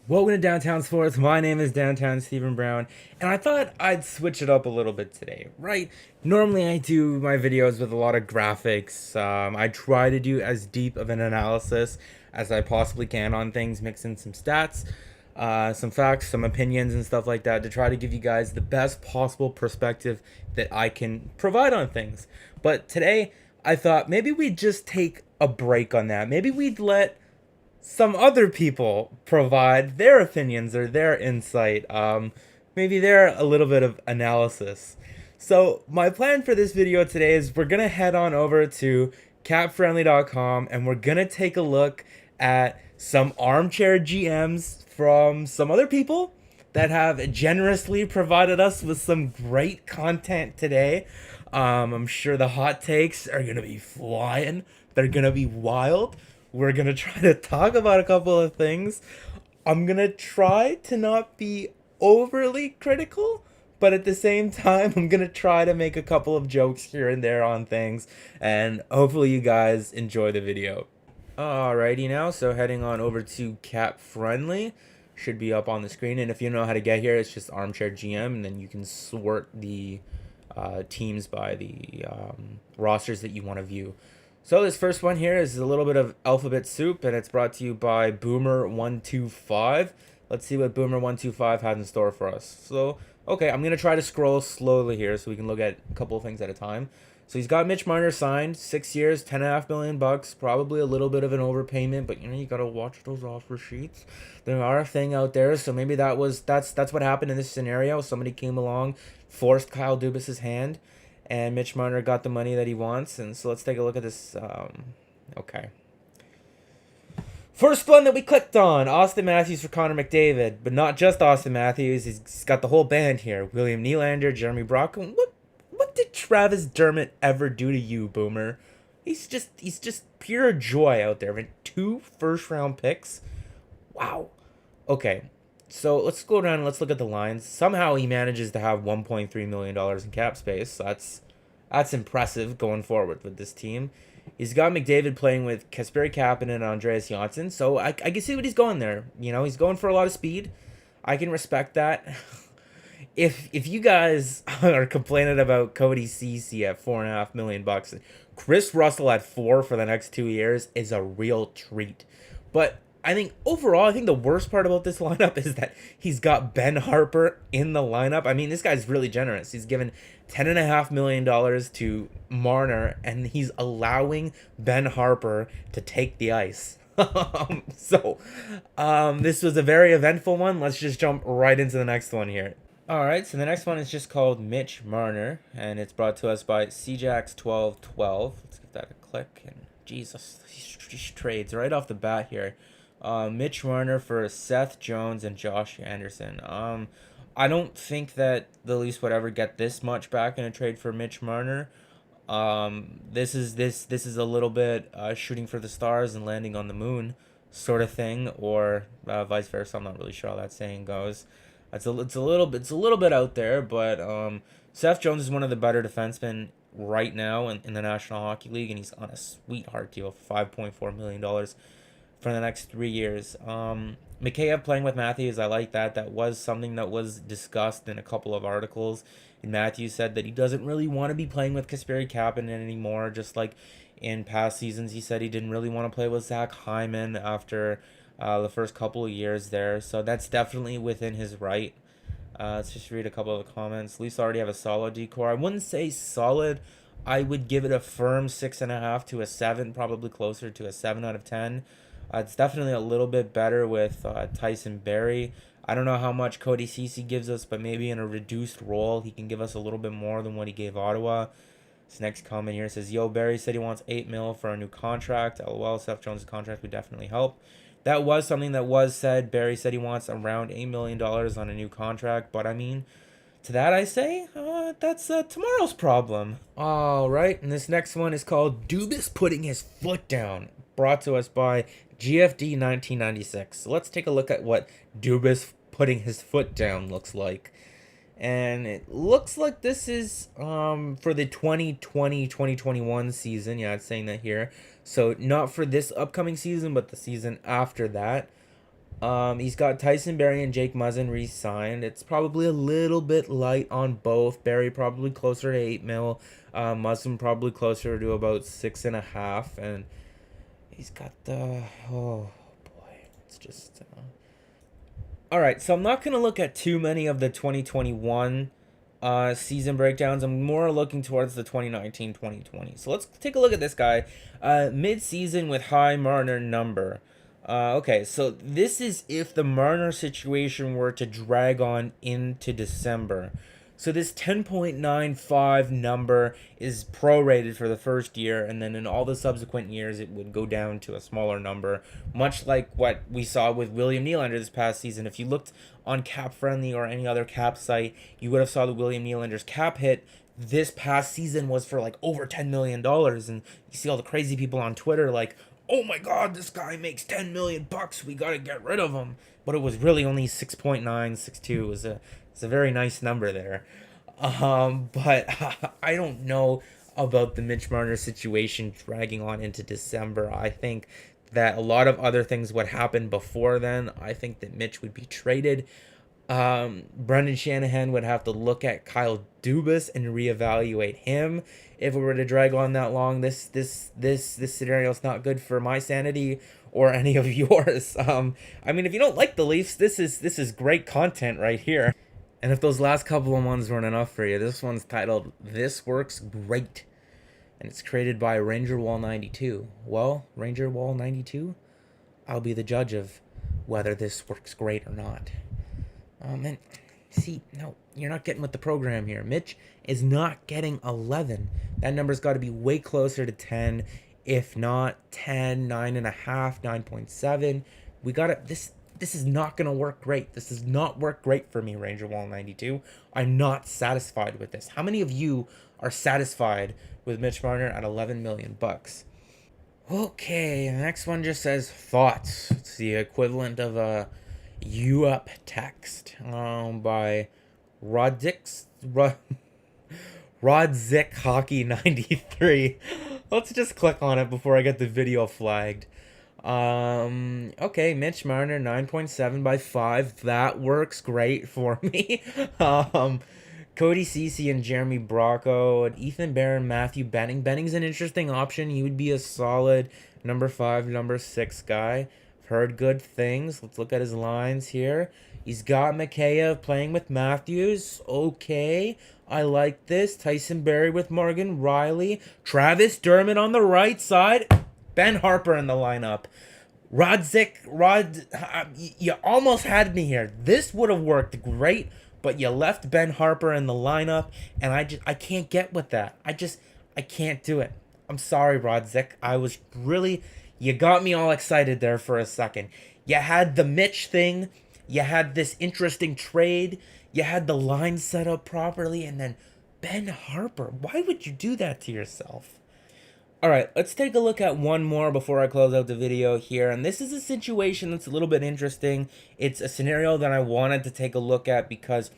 Welcome to Downtown Sports. My name is Downtown Stephen Brown, and I thought I'd switch it up a little bit today, right? Normally, I do my videos with a lot of graphics. I try to do as deep of an analysis as I possibly can on things, mix in some stats, some facts, some opinions, and stuff like that to try to give you guys the best possible perspective that I can provide on things. But today, I thought maybe we'd just take a break on that. Maybe we'd let some other people provide their opinions or their insight, maybe their a little bit of analysis. So my plan for this video today is we're gonna head on over to capfriendly.com and we're gonna take a look at some armchair GMs from some other people that have generously provided us with some great content today. I'm sure the hot takes are gonna be flying. They're gonna be wild. We're gonna try to talk about a couple of things. I'm gonna try to not be overly critical, but at the same time, I'm gonna try to make a couple of jokes here and there on things, and hopefully, you guys enjoy the video. Alrighty now, so heading on over to Cap Friendly. Should be up on the screen, and if you know how to get here, it's just Armchair GM, and then you can sort the teams by the rosters that you want to view. So this first one here is a little bit of alphabet soup, and it's brought to you by Boomer125. Let's see what Boomer125 had in store for us. So, okay, I'm going to try to scroll slowly here so we can look at a couple of things at a time. So he's got Mitch Marner signed, 6 years, $10.5 million bucks, probably a little bit of an overpayment, but you got to watch those offer sheets. There are a thing out there, so maybe that's what happened in this scenario. Somebody came along, forced Kyle Dubas's hand, and Mitch Marner got the money that he wants. And so let's take a look at this. Okay. First one that we clicked on, Austin Matthews for Connor McDavid, but not just Austin Matthews. He's got the whole band here. William Nylander, Jeremy Brockman. What did Travis Dermott ever do to you, Boomer? He's just pure joy out there. With 2 first-round picks. Wow. Okay. So let's go down and let's look at the lines. Somehow he manages to have $1.3 million in cap space. So that's impressive going forward with this team. He's got McDavid playing with Kasperi Kapanen and Andreas Johnsson. So I can see what he's going there. He's going for a lot of speed. I can respect that. If you guys are complaining about Cody Ceci at $4.5 million bucks, Chris Russell at 4 for the next 2 years is a real treat. But I think overall, I think the worst part about this lineup is that he's got Ben Harper in the lineup. I mean, this guy's really generous. He's given $10.5 million to Marner, and he's allowing Ben Harper to take the ice. This was a very eventful one. Let's just jump right into the next one here. Alright, so the next one is just called Mitch Marner, and it's brought to us by CJax1212. Let's give that a click, and Jesus, these trades right off the bat here. Mitch Marner for Seth Jones and Josh Anderson. I don't think that the Leafs would ever get this much back in a trade for Mitch Marner. This is a little bit shooting for the stars and landing on the moon sort of thing, or vice versa. I'm not really sure how that saying goes. It's a little bit out there, but Seth Jones is one of the better defensemen right now in the National Hockey League, and he's on a sweetheart deal, $5.4 million for the next 3 years. Mikheyev playing with Matthews, I like that. That was something that was discussed in a couple of articles. And Matthews said that he doesn't really want to be playing with Kasperi Kapanen anymore, just like in past seasons. He said he didn't really want to play with Zach Hyman after the first couple of years there. So that's definitely within his right. Let's just read a couple of the comments. Leafs already have a solid decor. I wouldn't say solid. I would give it a firm 6.5 to a 7, probably closer to a 7 out of 10. It's definitely a little bit better with Tyson Barrie. I don't know how much Cody Ceci gives us, but maybe in a reduced role, he can give us a little bit more than what he gave Ottawa. This next comment here says, Yo, Barrie said he wants $8 million for a new contract. LOL, Seth Jones' contract would definitely help. That was something that was said. Barrie said he wants around $8 million on a new contract, but I mean, to that I say, that's tomorrow's problem. All right, and this next one is called Dubas Putting His Foot Down, brought to us by GFD 1996. So let's take a look at what Dubas putting his foot down looks like. And it looks like this is for the 2020-2021 season. Yeah, it's saying that here. So not for this upcoming season, but the season after that. He's got Tyson Berry and Jake Muzzin re-signed. It's probably a little bit light on both. Berry probably closer to 8 mil. Muzzin probably closer to about 6.5. And he's got the, oh boy, it's just. All right, so I'm not gonna look at too many of the 2021 season breakdowns. I'm more looking towards the 2019-2020. So let's take a look at this guy. Mid-season with high Marner number. Okay, so this is if the Marner situation were to drag on into December. So this 10.95 number is prorated for the first year, and then in all the subsequent years, it would go down to a smaller number, much like what we saw with William Nylander this past season. If you looked on CapFriendly or any other cap site, you would have saw the William Nylander's cap hit this past season was for like over $10 million, and you see all the crazy people on Twitter like, oh my god, this guy makes 10 million bucks, we gotta get rid of him. But it was really only 6.962. It's a very nice number there. But I don't know about the Mitch Marner situation dragging on into December. I think that a lot of other things would happen before then. I think that Mitch would be traded. Brendan Shanahan would have to look at Kyle Dubas and reevaluate him if it were to drag on that long. This scenario is not good for my sanity or any of yours. I mean, if you don't like the Leafs, this is great content right here. And if those last couple of ones weren't enough for you, this one's titled "This Works Great," and it's created by Ranger Wall 92. Well, Ranger Wall 92, I'll be the judge of whether this works great or not. And see, no, you're not getting with the program here. Mitch is not getting 11. That number's got to be way closer to 10, if not 10, 9.5, 9.7. We got to, this is not going to work great. This does not work great for me, Ranger Wall 92. I'm not satisfied with this. How many of you are satisfied with Mitch Marner at 11 million bucks? Okay, the next one just says thoughts. It's the equivalent of a up text by Rodzik Hockey 93. Let's just click on it before I get the video flagged. Okay, Mitch Marner 9.7 by 5. That works great for me. Cody Ceci and Jeremy Bracco, and Ethan Barron, Matthew Benning. Benning's an interesting option. He would be a solid number 5, number 6 guy. Heard good things. Let's look at his lines here. He's got Mikheyev playing with Matthews. Okay, I like this. Tyson Berry with Morgan Riley. Travis Dermott on the right side. Ben Harper in the lineup. You almost had me here. This would have worked great, but you left Ben Harper in the lineup, and I can't get with that. I can't do it. I'm sorry, Rodzik. You got me all excited there for a second. You had the Mitch thing. You had this interesting trade. You had the line set up properly. And then Ben Harper. Why would you do that to yourself? All right, let's take a look at one more before I close out the video here. And this is a situation that's a little bit interesting. It's a scenario that I wanted to take a look at because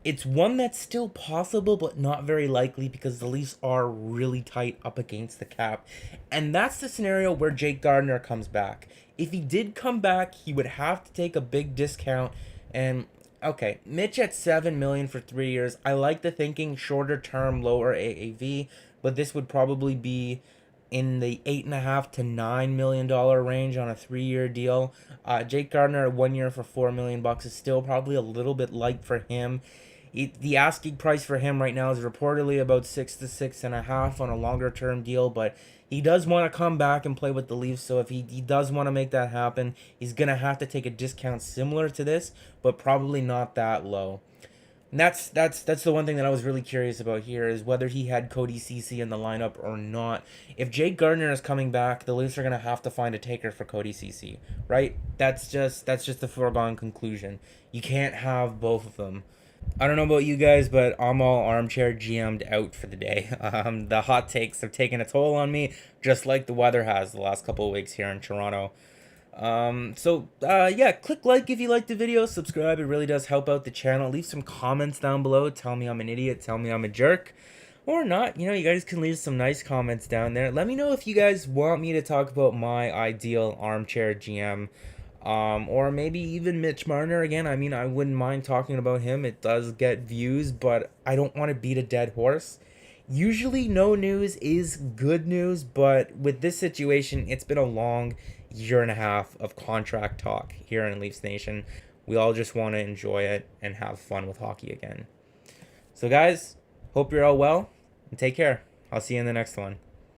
it's one that's still possible, but not very likely because the Leafs are really tight up against the cap. And that's the scenario where Jake Gardiner comes back. If he did come back, he would have to take a big discount. And, okay, Mitch at $7 million for 3 years. I like the thinking shorter term, lower AAV, but this would probably be in the $8.5 to $9 million range on a 3-year deal. Jake Gardiner at 1 year for $4 million is still probably a little bit light for him. The asking price for him right now is reportedly about 6 to 6.5 on a longer term deal, but he does want to come back and play with the Leafs. So if he does want to make that happen, he's gonna have to take a discount similar to this, but probably not that low. And that's the one thing that I was really curious about here is whether he had Cody Ceci in the lineup or not. If Jake Gardiner is coming back, the Leafs are gonna have to find a taker for Cody Ceci, right? That's just a foregone conclusion. You can't have both of them. I don't know about you guys, but I'm all armchair GM'd out for the day. The hot takes have taken a toll on me, just like the weather has the last couple of weeks here in Toronto. Yeah, click like if you liked the video, subscribe, it really does help out the channel. Leave some comments down below, tell me I'm an idiot, tell me I'm a jerk, or not. You guys can leave some nice comments down there. Let me know if you guys want me to talk about my ideal armchair GM Or maybe even Mitch Marner again. I mean, I wouldn't mind talking about him. It does get views, but I don't want to beat a dead horse. Usually, no news is good news, but with this situation, it's been a long year and a half of contract talk here in Leafs Nation. We all just want to enjoy it and have fun with hockey again. So, guys, hope you're all well and take care. I'll see you in the next one.